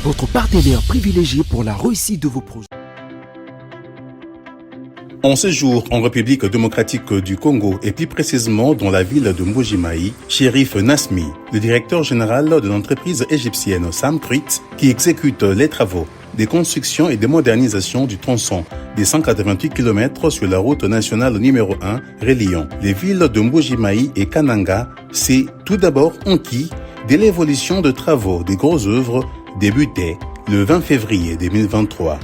votre partenaire privilégié pour la réussite de vos projets. En séjour en République démocratique du Congo et plus précisément dans la ville de Mbuji-Mayi, Cherif Nasmi, le directeur général de l'entreprise égyptienne Samcrit, qui exécute les travaux des constructions et des modernisations du tronçon des 188 km sur la route nationale numéro 1 reliant les villes de Mbuji-Mayi et Kananga, s'est tout d'abord enquis de l'évolution de travaux des grosses œuvres débutées le 20 février 2023.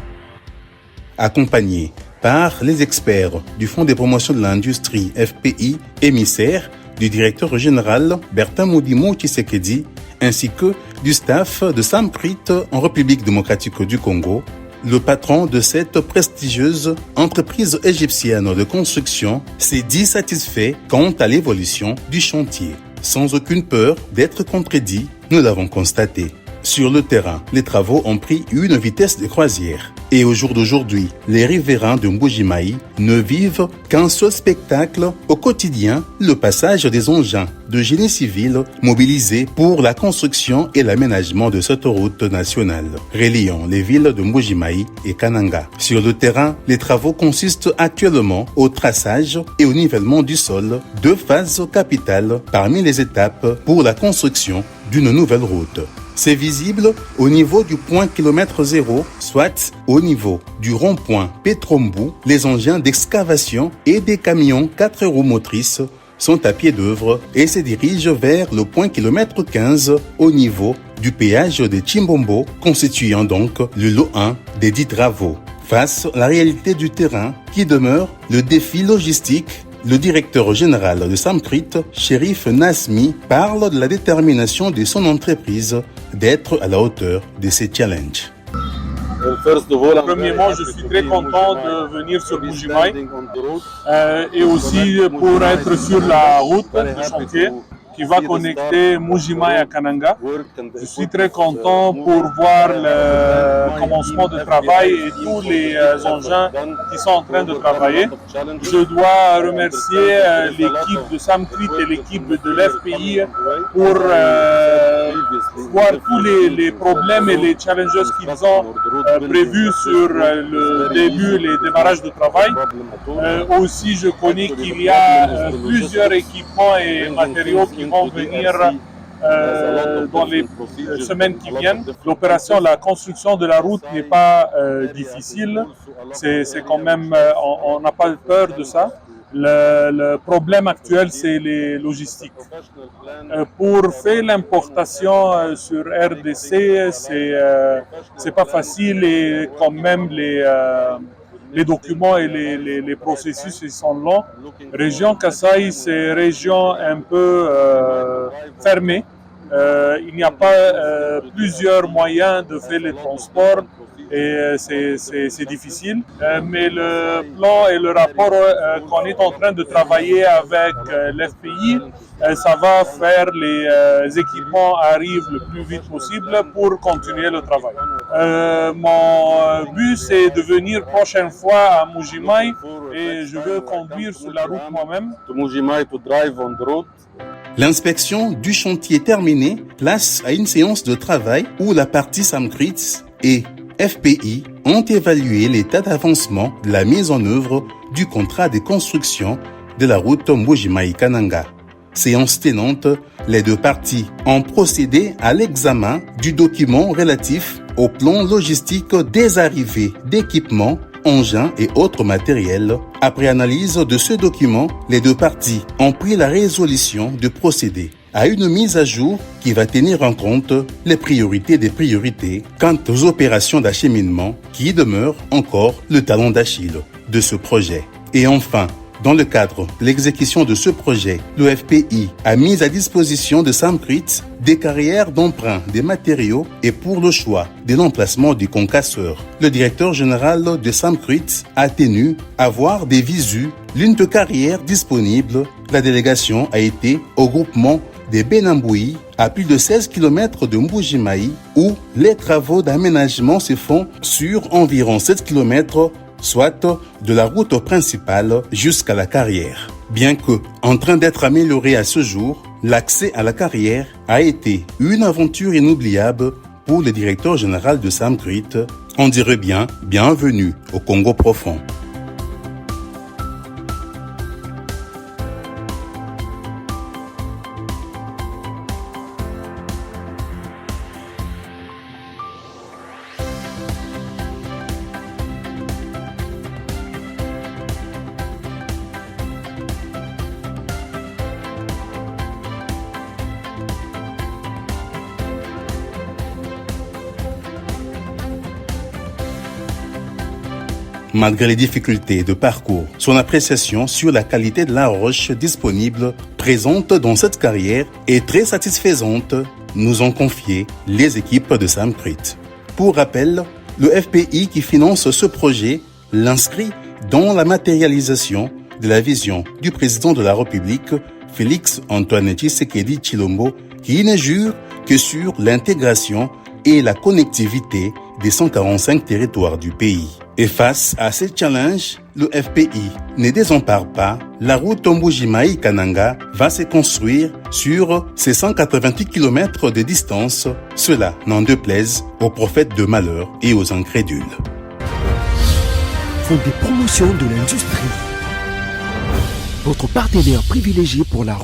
Accompagné par les experts du Fonds de promotion de l'industrie FPI, émissaire du directeur général Bertin Moudimou Tshisekedi, ainsi que du staff de Samcrit en République démocratique du Congo, le patron de cette prestigieuse entreprise égyptienne de construction s'est dit satisfait quant à l'évolution du chantier. Sans aucune peur d'être contredit, nous l'avons constaté. Sur le terrain, les travaux ont pris une vitesse de croisière. Et au jour d'aujourd'hui, les riverains de Mbuji-Mayi ne vivent qu'un seul spectacle au quotidien, le passage des engins de génie civil mobilisés pour la construction et l'aménagement de cette route nationale, reliant les villes de Mbuji-Mayi et Kananga. Sur le terrain, les travaux consistent actuellement au traçage et au nivellement du sol, deux phases capitales parmi les étapes pour la construction d'une nouvelle route. C'est visible au niveau du point kilomètre zéro, soit au niveau du rond-point Petrombu. Les engins d'excavation et des camions 4 roues motrices sont à pied d'œuvre et se dirigent vers le point kilomètre 15 au niveau du péage de Chimbombo, constituant donc le lot 1 des dits travaux. Face à la réalité du terrain qui demeure le défi logistique, le directeur général de Samcrit, Cherif Nasmi, parle de la détermination de son entreprise d'être à la hauteur de ces challenges. Premièrement, je suis très content de venir sur Mbuji-Mayi et aussi pour être sur la route de chantier qui va connecter Mbuji-Mayi à Kananga. Je suis très content pour voir le commencement de travail et tous les engins qui sont en train de travailler. Je dois remercier l'équipe de Samcrit et l'équipe de l'FPI pour voir tous les problèmes et les challenges qu'ils ont prévus sur le début, les démarrages de travail. Aussi, je connais qu'il y a plusieurs équipements et matériaux qui vont venir dans les semaines qui viennent. L'opération, la construction de la route n'est pas difficile. C'est quand même, on n'a pas peur de ça. Le problème actuel, c'est les logistiques. Pour faire l'importation sur RDC, c'est pas facile et quand même les documents et les processus ils sont longs. Région Kasaï, c'est une région un peu fermée. Il n'y a pas plusieurs moyens de faire les transports et c'est difficile. Mais le plan et le rapport qu'on est en train de travailler avec l'FPI, ça va faire les équipements arrivent le plus vite possible pour continuer le travail. Mon but, c'est de venir prochaine fois à Mbuji-Mayi et je veux conduire sur la route moi-même. L'inspection du chantier terminée, place à une séance de travail où la partie Samcrit et FPI ont évalué l'état d'avancement de la mise en œuvre du contrat de construction de la route Mbuji-Mayi-Kananga. Séance tenante, les deux parties ont procédé à l'examen du document relatif au plan logistique des arrivées d'équipements, engins et autres matériels. Après analyse de ce document, les deux parties ont pris la résolution de procéder à une mise à jour qui va tenir en compte les priorités des priorités quant aux opérations d'acheminement qui demeurent encore le talon d'Achille de ce projet. Et enfin, dans le cadre de l'exécution de ce projet, le FPI a mis à disposition de Samcrit des carrières d'emprunt des matériaux et pour le choix de l'emplacement du concasseur. Le directeur général de Samcrit a tenu à voir des visus l'une de carrières disponibles. La délégation a été au groupement des Benamboui, à plus de 16 km de Mbuji-Mayi, où les travaux d'aménagement se font sur environ 7 km, soit de la route principale jusqu'à la carrière. Bien que en train d'être amélioré à ce jour, l'accès à la carrière a été une aventure inoubliable pour le directeur général de Samcruit, on dirait bien bienvenue au Congo profond. Malgré les difficultés de parcours, son appréciation sur la qualité de la roche disponible présente dans cette carrière est très satisfaisante, nous ont confié les équipes de Samcruit. Pour rappel, le FPI qui finance ce projet l'inscrit dans la matérialisation de la vision du président de la République, Félix Antoine Tshisekedi Tshilombo, qui ne jure que sur l'intégration et la connectivité des 145 territoires du pays. Et face à ces challenges, le FPI ne désempare pas. La route Mbujimai-Kananga va se construire sur ses 188 km de distance. Cela n'en déplaise aux prophètes de malheur et aux incrédules. Font des promotions de l'industrie. Votre partenaire privilégié pour la